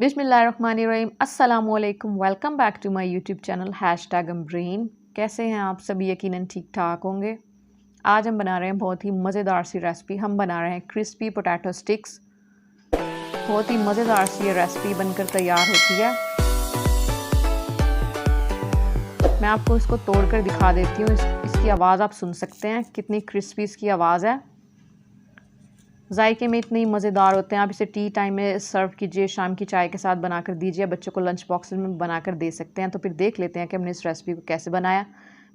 बिस्मिल्लाहिर्रहमानिर्रहीम, अस्सलामुअलैकुम। Welcome back to my YouTube channel #अमब्रेन। कैसे हैं आप सभी? यकीनन ठीक ठाक होंगे। आज हम बना रहे हैं बहुत ही मज़ेदार सी रेसिपी। हम बना रहे हैं क्रिस्पी पोटैटो स्टिक्स। बहुत ही मज़ेदार सी ये रेसिपी बनकर तैयार होती है। मैं आपको इसको तोड़ कर दिखा देती हूँ। इसकी आवाज़ आप सुन सकते हैं, कितनी क्रिस्पी इसकी आवाज़ है। जायके में इतनी मज़ेदार होते हैं। आप इसे टी टाइम में सर्व कीजिए, शाम की चाय के साथ बनाकर दीजिए, बच्चों को लंच बॉक्स में बनाकर दे सकते हैं। तो फिर देख लेते हैं कि हमने इस रेसिपी को कैसे बनाया।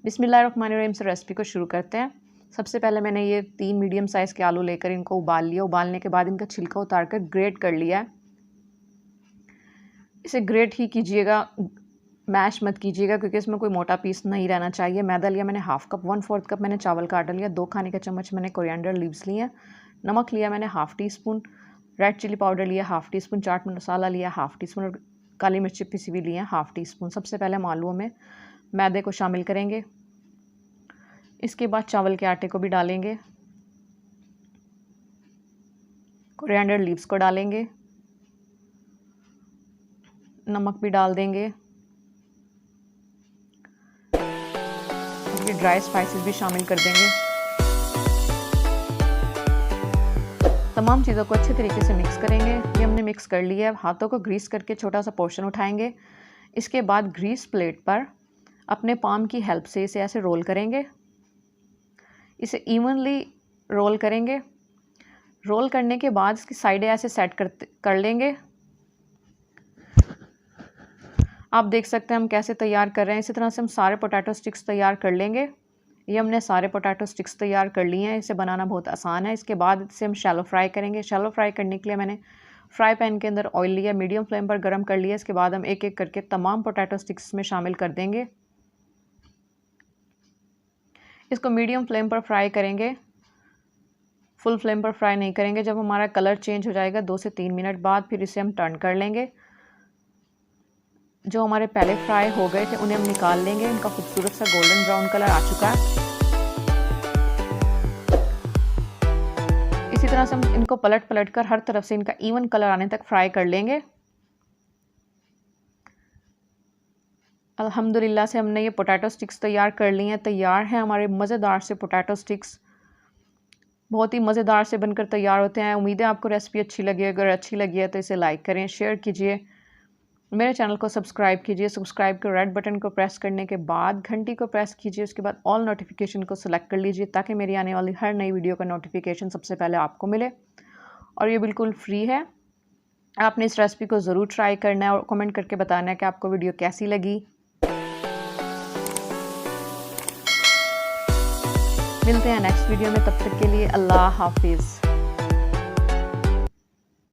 बिस्मिल्लाहिर्रहमानिर्रहीम से रेसिपी को शुरू करते हैं। सबसे पहले मैंने ये 3 मीडियम साइज़ के आलू लेकर इनको उबाल लिया। उबालने के बाद इनका छिलका उतार कर ग्रेट कर लिया है। इसे ग्रेट ही कीजिएगा, मैश मत कीजिएगा, क्योंकि इसमें कोई मोटा पीस नहीं रहना चाहिए। मैदा लिया मैंने हाफ़ कप, 1/4 कप मैंने चावल का आटा लिया, 2 खाने का चम्मच मैंने कोरिएंडर लीव्स लिए हैं, नमक लिया मैंने half teaspoon, red chilli powder लिया half teaspoon, chaat masala लिया हाफ़ टी स्पून और काली मिर्ची पिसी हुई ली है हाफ़ टी स्पून। सबसे पहले हम आलूओं में मैदे को शामिल करेंगे। इसके बाद चावल के आटे को भी डालेंगे, कोरिएंडर लीव्स को डालेंगे, नमक भी डाल देंगे, ड्राई स्पाइसेस भी शामिल कर देंगे। तमाम चीज़ों को अच्छे तरीके से मिक्स करेंगे। ये हमने मिक्स कर लिया है। हाथों को ग्रीस करके छोटा सा पोर्शन उठाएंगे। इसके बाद ग्रीस प्लेट पर अपने पाम की हेल्प से इसे ऐसे रोल करेंगे। इसे इवनली रोल करेंगे। रोल करने के बाद इसकी साइडें ऐसे सेट कर लेंगे। आप देख सकते हैं हम कैसे तैयार कर रहे हैं। इसी तरह से हम सारे पोटैटो स्टिक्स तैयार कर लेंगे। ये हमने सारे पोटैटो स्टिक्स तैयार कर लिए हैं। इसे बनाना बहुत आसान है। इसके बाद इसे हम शैलो फ्राई करेंगे। शैलो फ्राई करने के लिए मैंने फ्राई पैन के अंदर ऑयल लिया, मीडियम फ्लेम पर गर्म कर लिया। इसके बाद हम एक एक करके तमाम पोटैटो स्टिक्स में शामिल कर देंगे। इसको मीडियम फ्लेम पर फ्राई करेंगे, फुल फ्लेम पर फ्राई नहीं करेंगे। जब हमारा कलर चेंज हो जाएगा 2 से 3 मिनट बाद, फिर इसे हम टर्न कर लेंगे। जो हमारे पहले फ्राई हो गए थे उन्हें हम निकाल लेंगे। इनका खूबसूरत सा गोल्डन ब्राउन कलर आ चुका है। इसी तरह से हम इनको पलट पलट कर हर तरफ से इनका इवन कलर आने तक फ्राई कर लेंगे। अल्हम्दुलिल्लाह से हमने ये पोटैटो स्टिक्स तैयार कर ली हैं। तैयार हैं हमारे मज़ेदार से पोटैटो स्टिक्स। बहुत ही मज़ेदार से बनकर तैयार होते हैं। उम्मीद है आपको रेसिपी अच्छी लगी। अगर अच्छी लगी है तो इसे लाइक करें, शेयर कीजिए, मेरे चैनल को सब्सक्राइब कीजिए। सब्सक्राइब के रेड बटन को प्रेस करने के बाद घंटी को प्रेस कीजिए। उसके बाद ऑल नोटिफिकेशन को सिलेक्ट कर लीजिए, ताकि मेरी आने वाली हर नई वीडियो का नोटिफिकेशन सबसे पहले आपको मिले। और ये बिल्कुल फ्री है। आपने इस रेसिपी को ज़रूर ट्राई करना है और कमेंट करके बताना है कि आपको वीडियो कैसी लगी। मिलते हैं नेक्स्ट वीडियो में, तब तक के लिए अल्लाह हाफिज़।